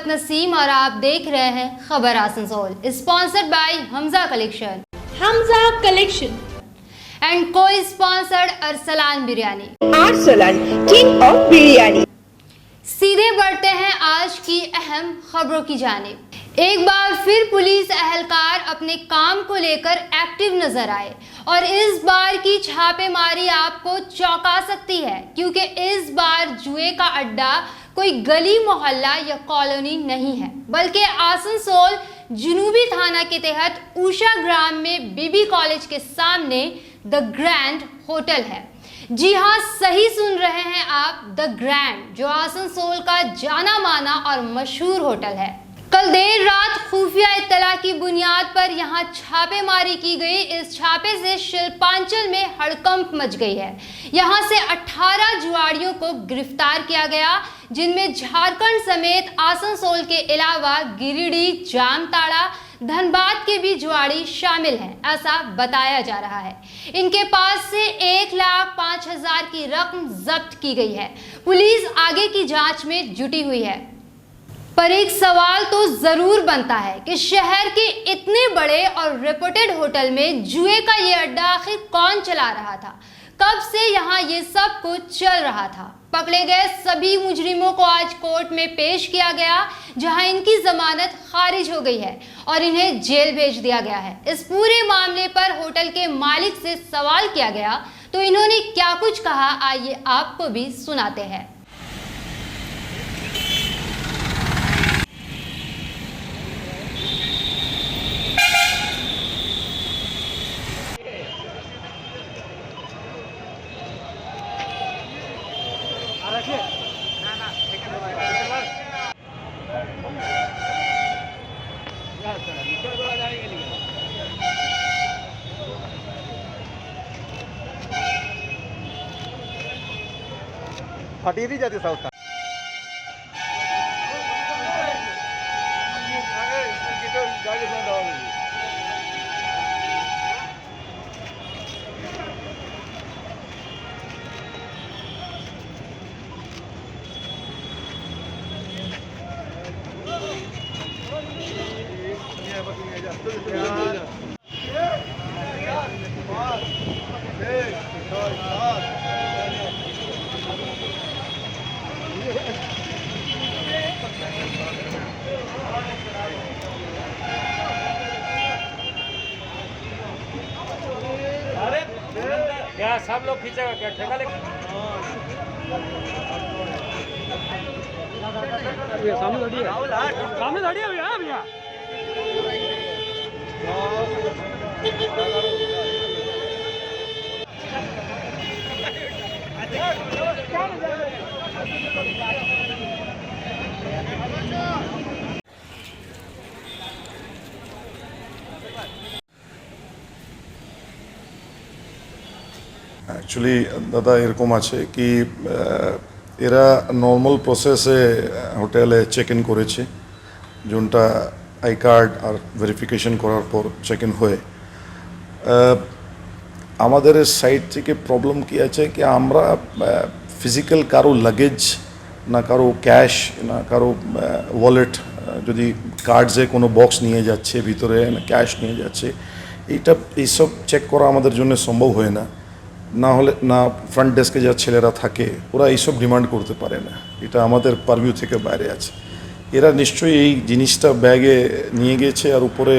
मोहब्बत नसीम और आप देख रहे हैं खबर Asansol, sponsored by Hamza collection and cosponsored Arsalan biryani. King of biryani. सीधे बढ़ते हैं आज की अहम खबरों की जानिब। एक बार फिर पुलिस एहलकार अपने काम को लेकर एक्टिव नजर आए और इस बार की छापेमारी आपको चौंका सकती है, क्योंकि इस बार जुए का अड्डा कोई गली मोहल्ला या कॉलोनी नहीं है, बल्कि आसनसोल जुनूबी थाना के तहत उषा ग्राम में बीबी कॉलेज के सामने द ग्रैंड होटल है। जी हाँ, सही सुन रहे हैं आप, द ग्रैंड, जो आसनसोल का जाना माना और मशहूर होटल है। कल देर रात खुफिया इत्तला की बुनियाद पर यहाँ छापेमारी की गई। इस छापे से शिल्पांचल में हड़कंप मच गई है। यहाँ से 18 जुआड़ियों को गिरफ्तार किया गया, जिनमें झारखंड समेत आसनसोल के अलावा गिरिडीह, जामताड़ा, धनबाद के भी जुआड़ी शामिल हैं, ऐसा बताया जा रहा है। इनके पास से 1,05,000 की रकम जब्त की गई है। पुलिस आगे की जांच में जुटी हुई है। पर एक सवाल तो जरूर बनता है कि शहर के इतने बड़े और रेपुटेड होटल में जुए का ये अड्डा आखिर कौन चला रहा था? कब से यहाँ ये सब कुछ चल रहा था? पकड़े गए सभी मुजरिमों को आज कोर्ट में पेश किया गया, जहां इनकी जमानत खारिज हो गई है और इन्हें जेल भेज दिया गया है। इस पूरे मामले पर होटल के मालिक से सवाल किया गया तो इन्होंने क्या कुछ कहा, आइए आपको भी सुनाते हैं। फटी नहीं जाती साउथ क्या सब लोग खींचेगा क्या ठेका लेके सामने गाड़ी है भैया एक्चुअली दादा एरकम आछे कि एरा नर्माल प्रसेसे होटेले चेक इन करेছে, जोनटा आई कार्ड और वेरिफिकेशन करार पर चेक इन हुए आमादेर साइड थेके प्रॉब्लम कि आछे कि आमरा फिजिकल कारो लगेज ना कारो कैश ना कारो वॉलेट যদি কার্ডসে কোনো বক্স নিয়ে যাচ্ছে ভিতরে না ক্যাশ নিয়ে যাচ্ছে, এইসব চেক করা আমাদের জন্য সম্ভব হয় না। না হলে না ফ্রন্ট ডেস্কে যা ছেলেরা থাকে ওরা এইসব ডিমান্ড করতে পারে না, এটা আমাদের পারভিউ থেকে বাইরে আছে। এরা নিশ্চয়ই এই জিনিসটা ব্যাগে নিয়ে গেছে আর উপরে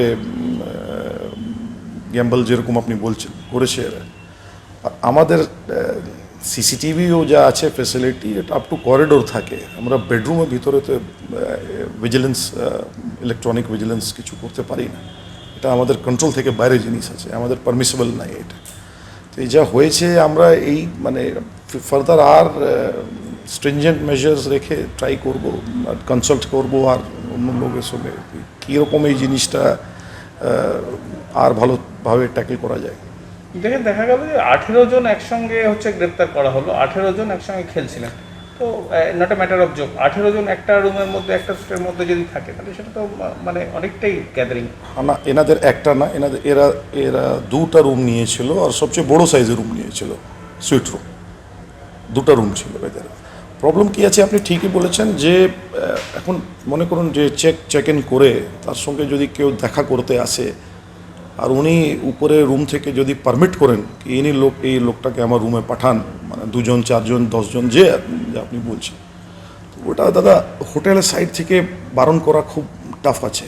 গ্যাম্বল যেরকম আপনি বলছেন করেছে এরা। আর আমাদের সিসিটিভিও যা আছে ফ্যাসিলিটি এটা আপ টু করিডোর থাকে, আমরা বেডরুমের ভিতরে তো ভিজিলেন্স ইলেকট্রনিক ভিজিলেন্স কিছু করতে পারি না, এটা আমাদের কন্ট্রোল থেকে বাইরে জিনিস আছে, আমাদের পারমিসিবল নাই এটা। তো এই যা হয়েছে আমরা এই মানে ফার্দার আর স্ট্রিনজেন্ট মেজার্স রেখে ট্রাই করব, কনসাল্ট করব আর অন্য লোকের সঙ্গে কীরকম এই জিনিসটা আর ভালোভাবে ট্যাকেল করা যায়। দেখেন দেখা গেল যে 18 জন একসঙ্গে গ্রেপ্তার করা হলো, 18 জন একসঙ্গে খেলছিলেন। তো not a matter of joke, 18 জন একটা রুমের মধ্যে একটা সিটের মধ্যে যদি থাকে তাহলে সেটা তো মানে অনেকটাই গ্যাদারিং। না, এনাদের একটা না, এরা দুটা রুম নিয়েছিল আর সবচেয়ে বড় সাইজের রুম নিয়েছিল, সুইট রুম, দুটা রুম ছিল এদের। প্রবলেম কী আছে আপনি ঠিকই বলেছেন যে এখন মনে করুন যে চেক ইন করে তার সঙ্গে যদি কেউ দেখা করতে আসে আর উনি উপরে রুম থেকে যদি পারমিট করেন কি এই লোকটাকে আমার রুমে পাঠান, মানে 2 জন 4 জন 10 জন যে আপনি বলছেন, তো ওটা দাদা হোটেলের সাইড থেকে বারণ করা খুব টাফ আছে,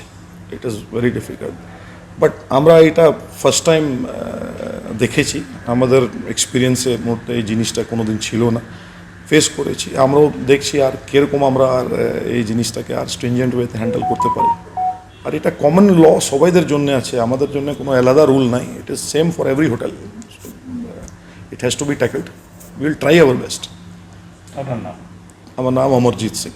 it is very difficult. But আমরা এটা ফার্স্ট টাইম দেখেছি, আমাদের এক্সপিরিয়েন্সের মধ্যে এই জিনিসটা কোনো দিন ছিল না, ফেস করেছি, আমরাও দেখছি আর কীরকম আমরা আর এই জিনিসটাকে আর স্ট্রিনজেন্ট ওয়েতে হ্যান্ডেল করতে পারি। আর এটা কমন ল সবাইদের জন্য আছে, আমাদের জন্য কোনো আলাদা রুল নাই, it is same for every hotel, it has to be tackled, will try our best. আপনার নাম? আমার নাম অমরজিৎ সিং।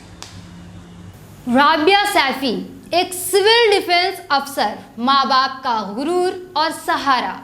राबिया सैफी एक सिविल डिफेंस अफसर, माँ बाप का गुरूर और सहारा।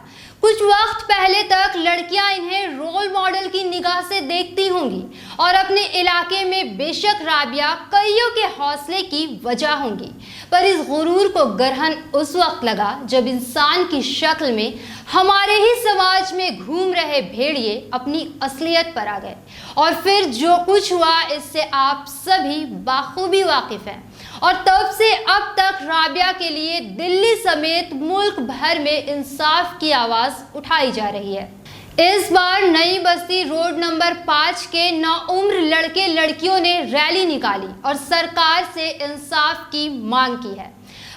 कुछ वक्त पहले तक लड़कियां इन्हें रोल मॉडल की निगाह से देखती होंगी और अपने इलाके में बेशक राबिया कईयों के हौसले की वजह होंगी, पर इस गुरूर को ग्रहण उस वक्त लगा जब इंसान की शक्ल में हमारे ही समाज में घूम रहे भेड़िए अपनी असलियत पर आ गए। और फिर जो कुछ हुआ इससे आप सभी बाखूबी वाकिफ हैं, और तब से अब तक राबिया के लिए दिल्ली समेत मुल्क भर में इंसाफ की आवाज़ उठाई जा रही है। इस बार नई बस्ती रोड नंबर 5 के नाउम्र लड़के लड़कियों ने रैली निकाली और सरकार से इंसाफ की मांग की है।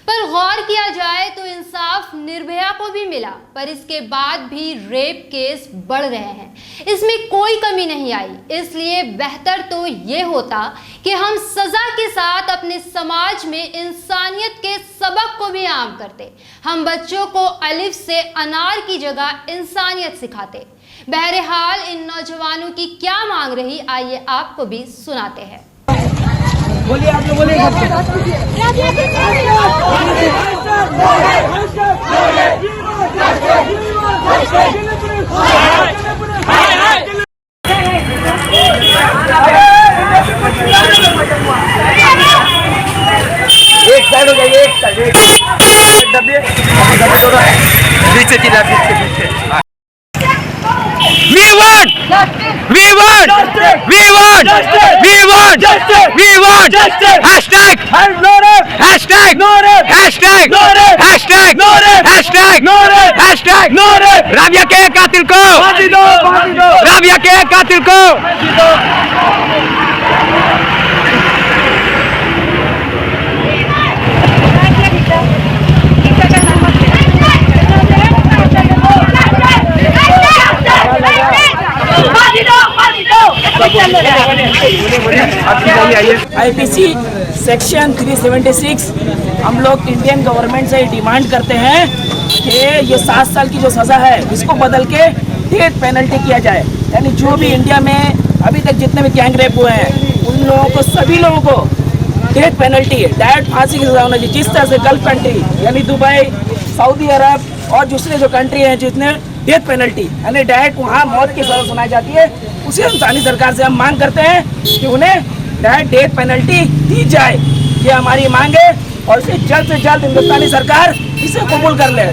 पर गौर किया जाए तो इंसाफ निर्भया को भी मिला, पर इसके बाद भी रेप केस बढ़ रहे हैं, इसमें कोई कमी नहीं आई। इसलिए बेहतर तो ये होता कि हम सज़ा के साथ अपने समाज में इंसानियत के सबक को भी आम करते, हम बच्चों को अलिफ से अनार की जगह इंसानियत सिखाते। बहरहाल इन नौजवानों की क्या मांग रही, आइए आपको भी सुनाते हैं। बोलिए, आप लोग बोलिए। एक साइड हो जाइए, एक साइड दबिए, पीछे चिल्ला, पीछे। We want justice. We want justice. We want justice. We want justice. We want justice. Hashtag no rape. Hashtag no rape. Hashtag no rape. Hashtag no rape. Hashtag no rape. Hashtag no rape. Rabia के कातिल को फांसी दो, फांसी दो। राबिया के कातिल को फांसी दो। आईपीसी सेक्शन 376 हम लोग इंडियन गवर्नमेंट से डिमांड करते हैं कि ये 7 साल की जो सज़ा है इसको बदल के डेथ पेनल्टी किया जाए। यानी जो भी इंडिया में अभी तक जितने भी गैंग रेप हुए हैं उन लोगों को, सभी लोगों को डेथ पेनल्टी, डायरेक्ट फांसी की सज़ा होना चाहिए। जिस तरह से गल्फ कंट्री यानी दुबई, सऊदी अरब और दूसरे जो कंट्री हैं जितने डेथ पेनल्टी यानी डायरेक्ट वहाँ मौत की सज़ा सुनाई जाती है, उसी हिंदुस्तानी सरकार से हम मांग करते हैं कि उन्हें डायरेक्ट डेथ पेनल्टी दी जाए। ये हमारी मांग है और इसे जल्द से जल्द हिंदुस्तानी सरकार इसे कबूल कर ले।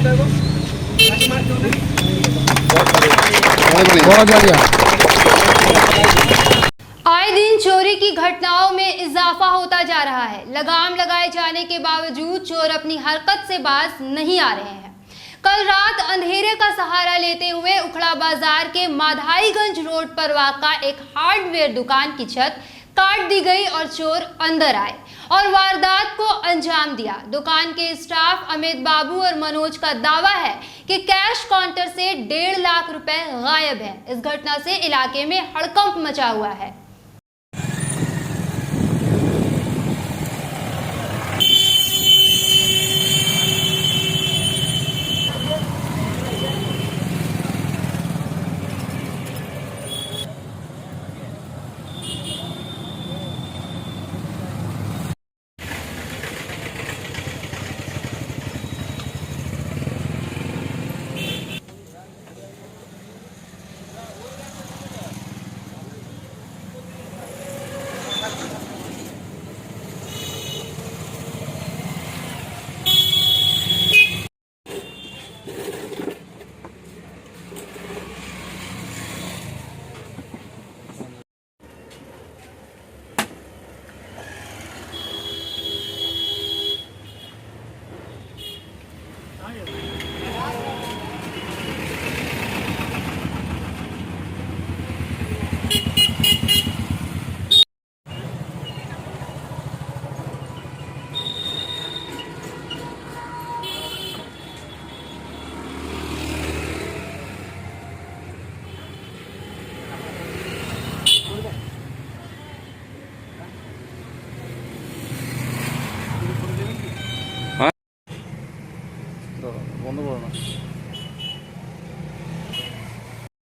आए दिन चोरी की घटनाओं में इजाफा होता जा रहा है। लगाम लगाए जाने के बावजूद चोर अपनी हरकत से बाज नहीं आ रहे हैं। कल रात अंधेरे का सहारा लेते हुए उखड़ा बाजार के माधाईगंज रोड पर वाक़ा एक हार्डवेयर दुकान की छत काट दी गई और चोर अंदर आए और वारदात को अंजाम दिया। दुकान के स्टाफ अमित बाबू और मनोज का दावा है कि कैश काउंटर से 1.5 लाख रुपए गायब हैं। इस घटना से इलाके में हड़कंप मचा हुआ है।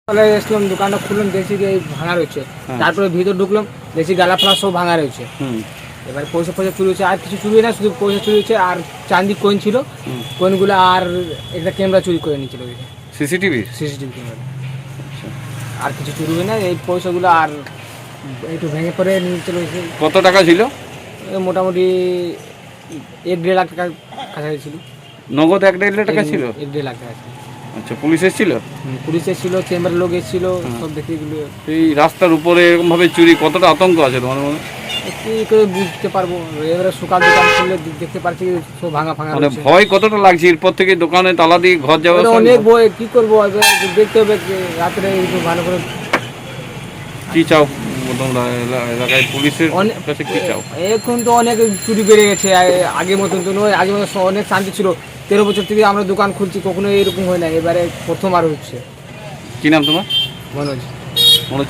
চলে আসলাম, দোকানটা খুললাম, দেখছি যে এই ভাঙা রয়েছে। তারপরে ভিতর ঢুকলাম, দেখছি গালা ফালা সব ভাঙা রয়েছে। এবার পয়সা চুরি হয়েছে, আর কিছু চুরি হয় না, শুধু পয়সা চুরি হয়েছে। আর চাঁদি কয়েন ছিল, কয়েনগুলো আর একটা ক্যামেরা চুরি করে নিয়েছিল, সিসিটিভি ক্যামেরা। আর কিছু চুরি হয় না, এই পয়সাগুলো আর একটু ভেঙে পড়ে নিয়ে চলে গেছে। কত টাকা ছিল? মোটামুটি 1-1.5 লাখ টাকার কাছাকাছি ছিল। নগদ 1-1.5 টাকা ছিল? 1-1.5 লাখ টাকা ছিল। আচ্ছা, পুলিশ এসেছিল? পুলিশ এসেছিল, চেম্বারের লোক এসেছিল, সব দেখে এগুলো। এই রাস্তার উপরে এরকম ভাবে চুরি, কতটা আতঙ্ক আছে তোমার মনে? কি করে বুঝতে পারবো, এবারে সকাল দোকান খুললে দেখতে পাচ্ছি সব ভাঙা মানে ভয় কতটা লাগছে? এরপর থেকে দোকানে তালা দিয়ে ঘর যাওয়া অনেক ভয়, কি করবো, দেখতে হবে রাত্রে একটু ভালো করে। কি চাও তোমরা এলাকায় পুলিশের কাছে, কি চাও? এখন তো অনেক চুরি বেড়ে গেছে, আগের মতন তো নয়। আগের মতন অনেক শান্তি ছিল। 13 বছর থেকে আমরা দোকান খুলছি, কখনো এরকম হয় না, এবারে প্রথম আর হচ্ছে। কি নাম তোমার? মনোজ।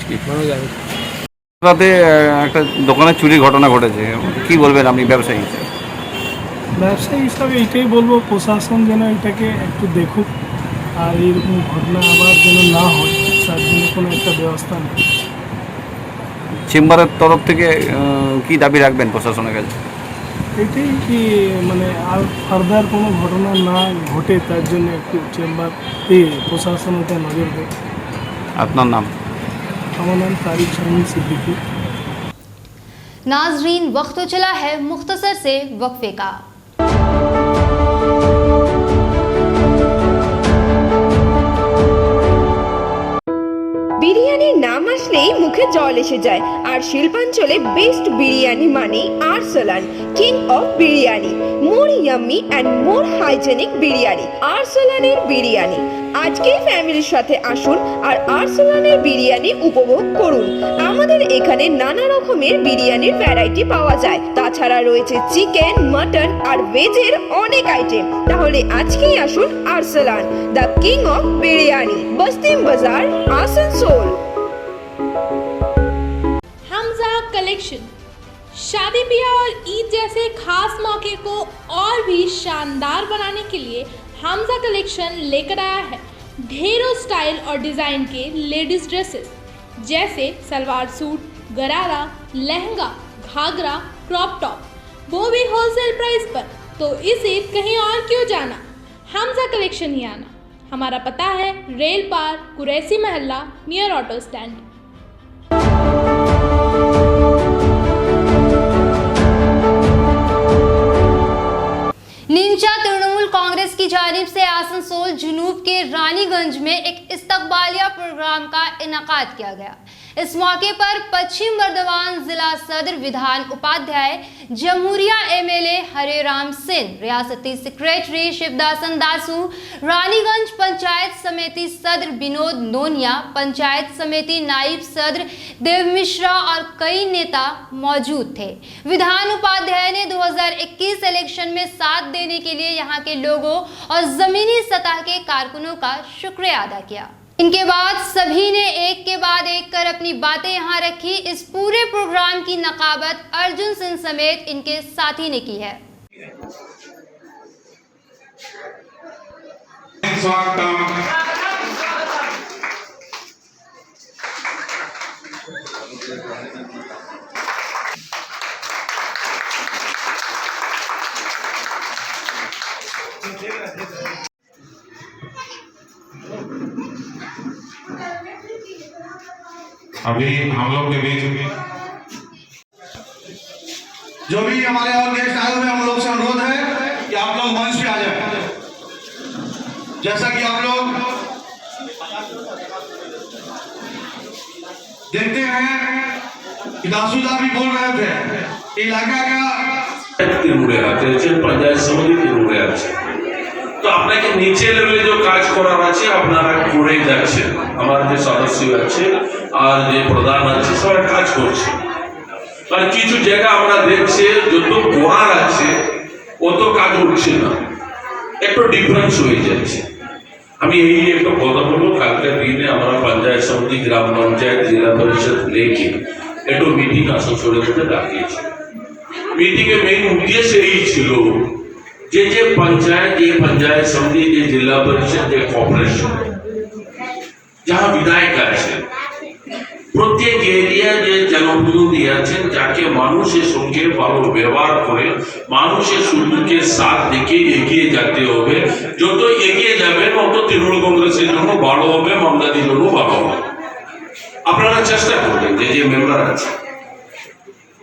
কি মনোজ। রাতে একটা দোকানে চুরির ঘটনা ঘটেছে, কি বলবেন আপনি ব্যবসায়ী হিসেবে? ব্যবসায়ী হিসাবে এটাই বলবো, প্রশাসন যেন এটাকে একটু দেখুক, আর এইরকম ঘটনা আবার যেন না হয়, তার জন্য কোনো একটা ব্যবস্থা নেই। চেম্বারের তরফ থেকে কি দাবি রাখবেন প্রশাসনের কাছে? এটাই কি মানে আর ফার্দার কোনো ঘটনা না ঘটে, তার জন্য একটু চেম্বার প্রশাসন ওটা নজর দেয়। আপনার নাম? আমার नाम तारिक शाहीन सिद्दीकी। नाजरीन, वक्त तो चला है मुख्तसर से वक्फे का। বিরিয়ানির নাম আসলেই মুখে জল এসে যায়, আর শিল্পাঞ্চলে বেস্ট বিরিয়ানি মানে Arsalan, king of biryani. More yummy and more hygienic biryani, আরসালানের বিরিয়ানি। আজকেই ফ্যামিলির সাথে আসুন আর আরসালানের বিরিয়ানি উপভোগ করুন। আমাদের এখানে নানা রকমের বিরিয়ানির ভ্যারাইটি পাওয়া যায়, তাছাড়া রয়েছে চিকেন, মাটন আর ভেজের অনেক আইটেম। তাহলে আজকেই আসুন Arsalan, the king of biryani, Bastin Bazar, Asansol. Hamza collection शादी ब्याह और ईद जैसे खास मौके को और भी शानदार बनाने के लिए हमजा कलेक्शन लेकर आया है ढेरों स्टाइल और डिज़ाइन के लेडीज ड्रेसेस, जैसे सलवार सूट, गरारा, लहंगा, घाघरा, क्रॉप टॉप, वो भी होलसेल प्राइस पर। तो इसे कहीं और क्यों जाना, हमजा कलेक्शन ही आना। हमारा पता है Rail Par, Kuraishi Mohalla, near auto stand. निंचा तृणमूल कांग्रेस की जानिब से आसनसोल जुनूब के रानीगंज में एक इस्तकबालिया प्रोग्राम का इनेकाद किया गया। इस मौके पर पश्चिम बर्दवान जिला सदर विधान उपाध्याय, जमहूरिया एमएलए हरेराम सिंह, रियासती सेक्रेटरी शिवदासन दासू, रानीगंज पंचायत समिति सदर विनोद नोनिया, पंचायत समिति नायब सदर देव मिश्रा और कई नेता मौजूद थे। विधान उपाध्याय ने 2021 इलेक्शन में साथ देने के लिए यहाँ के लोगों और जमीनी सतह के कारकुनों का शुक्रिया अदा किया। इनके बाद सभी ने एक के बाद एक कर अपनी बातें यहाँ रखी। इस पूरे प्रोग्राम की नकाबत अर्जुन सिंह समेत इनके साथी ने की है। अभी हम लोग के बीच जो भी हमारे और गेस्ट आए हुए, हम लोग से अनुरोध है कि आप लोग मंच पे आ जाए। जैसा कि आप लोग देखते हैं कि दासूदा भी बोल रहे थे, इलाका का তৃণমূলে আছে, পঞ্চায়েত সমিতি তৃণমূলে আছে। তো আপনাকে নিচে লেভেলে যে কাজ করার আছে আপনারা করে যাচ্ছেন। আমার যে সদস্য আছে আর যে প্রধান আছে সবাই কাজ করছে। আর কিছু জায়গা আমরা দেখছি যত করার আছে অত কাজ হচ্ছে না, একটু ডিফারেন্স হয়ে যাচ্ছে। আমি এই একটু কথা বলবো, কালকের দিনে আমরা পঞ্চায়েত সমিতি, গ্রাম পঞ্চায়েত, জেলা পরিষদ লেকে একটু মিটিং আসানসোলের মধ্যে ডাকিয়েছি। মিটিংয়ে মেইন উদ্দেশ্য এই ছিল যে পঞ্চায়েত, যে পঞ্চায়েত সমিতি, যে জেলা পরিষদ, যে কর্পোরেশন, যাহা বিধায়ক আছেন প্রত্যেক এরিয়া যে জনপ্রতিনিধি আছেন যাকে মানুষের সঙ্গে ভালো ব্যবহার করে মানুষের সুযোগের সাথ দেখে এগিয়ে যেতে হবে। যত এগিয়ে যাবেন তত তৃণমূল কংগ্রেসের জন্য ভালো হবে, মমতাদির জন্য ভালো হবে। আপনারা চেষ্টা করবেন যে যে মেম্বার আছে,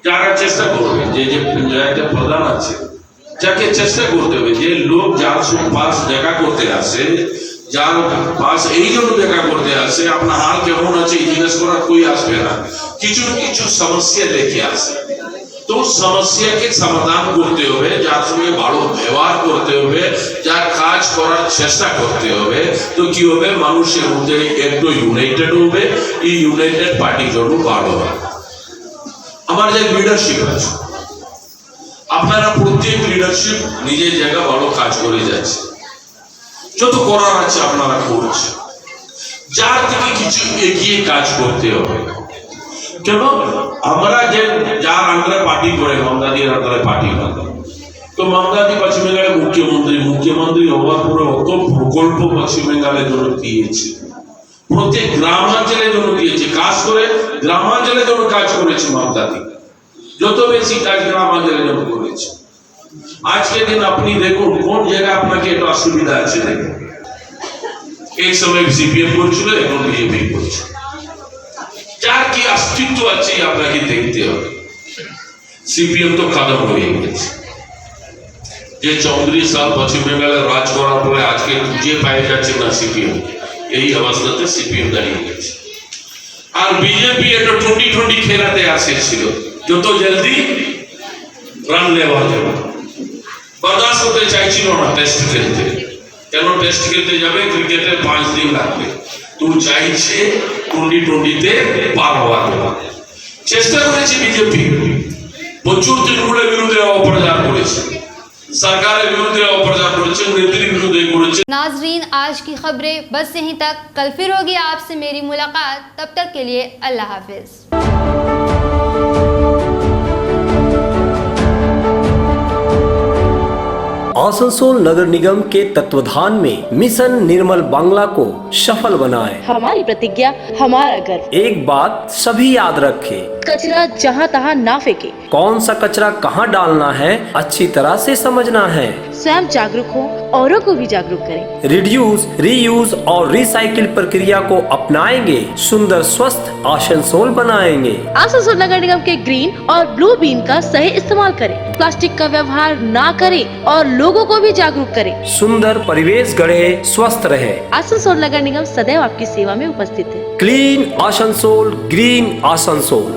যারা চেষ্টা করবেন যে যে পঞ্চায়েতের প্রধান আছে, যাকে চেষ্টা করতে হবে যে লোক যার পাশ দেখা করতে আসে, যার পাশ এই জন্য দেখা করতে আসে আপনার হাল কেমন আছে এই জিজ্ঞেস করার কই আসবে না, কিছু কিছু সমস্যা দেখে আসে। তো সমস্যাকে সমাধান করতে হবে, যার সঙ্গে ভালো ব্যবহার করতে হবে, যার কাজ করার চেষ্টা করতে হবে। তো কি হবে, মানুষের মধ্যে একটু ইউনাইটেড হবে, এই ইউনাইটেড পার্টির জন্য ভালো হবে। আমার যে লিডারশিপ আছে, আপনারা প্রত্যেক লিডারশিপ নিজের জায়গা ভালো কাজ করে যাচ্ছে, যত করার আছে আপনারা করছে, যার থেকে কিছু এগিয়ে কাজ করতে হবে। কেন আমরা যে যার আন্ডারে পার্টি করে, মমতাদির আন্ডারে পার্টি করে, তো মমতাদি পশ্চিম বেঙ্গলের মুখ্যমন্ত্রী হওয়ার পরে অত প্রকল্প পশ্চিম বেঙ্গলের জন্য দিয়েছে, প্রত্যেক গ্রামাঞ্চলের জন্য দিয়েছে, কাজ করে গ্রামাঞ্চলের জন্য কাজ করেছে মমতাদি, যত বেশি কাজ গ্রামাঞ্চলের জন্য করেছে। আজকে দিন আপনি দেখুন কোন জায়গায় আপনাকে একটা অসুবিধা আছে দেখুন, এক সময় সিপিএম করছিল, এখন বিজেপি করছে, যার কি অস্তিত্ব আছে আপনাকে দেখতে হবে। সিপিএম তো খতম হয়ে গেছে, যে 34 সাল পশ্চিম বেঙ্গলে রাজ করার পরে আজকে খুঁজে পাওয়া যাচ্ছে না সিপিএম, এই অবস্থাতে সিপিএম দাঁড়িয়ে গেছে। আর বিজেপি একটা 2020 খেলাতে আসেছিল, যত জলদি রান নেওয়া যাবে, বরদাস্ত করতে চাইছিল না টেস্ট খেলতে। কেন টেস্ট খেলতে যাবে, ক্রিকেটে 5 দিন লাগবে, তো চাইছে 2020-তে পার হওয়ার। চেষ্টা করেছে বিজেপি, প্রচুর তৃণমূলের বিরুদ্ধে অপপ্রচার করেছে, सरकार नाजरीन, आज की खबरें बस यहीं तक। कल फिर होगी आपसे मेरी मुलाकात, तब तक के लिए अल्लाह हाफिज। आसनसोल नगर निगम के तत्वाधान में मिशन निर्मल बांग्ला को सफल बनाएं। हमारी प्रतिज्ञा, हमारा गर्व। एक बात सभी याद रखें, कचरा जहाँ तहाँ ना फेंके। कौन सा कचरा कहाँ डालना है अच्छी तरह से समझना है। स्वयं जागरूक हो, औरों को भी जागरूक करें। रिड्यूस, रीयूज और रिसाइकिल प्रक्रिया को अपनाएंगे, सुंदर स्वस्थ आसनसोल बनाएंगे। आसनसोल नगर निगम के ग्रीन और ब्लू बीन का सही इस्तेमाल करें, प्लास्टिक का व्यवहार ना करें और लोगों को भी जागरूक करें। सुंदर परिवेश गढ़े, स्वस्थ रहे। आसनसोल नगर निगम सदैव आपकी सेवा में उपस्थित है। Clean Asansol, green Asansol.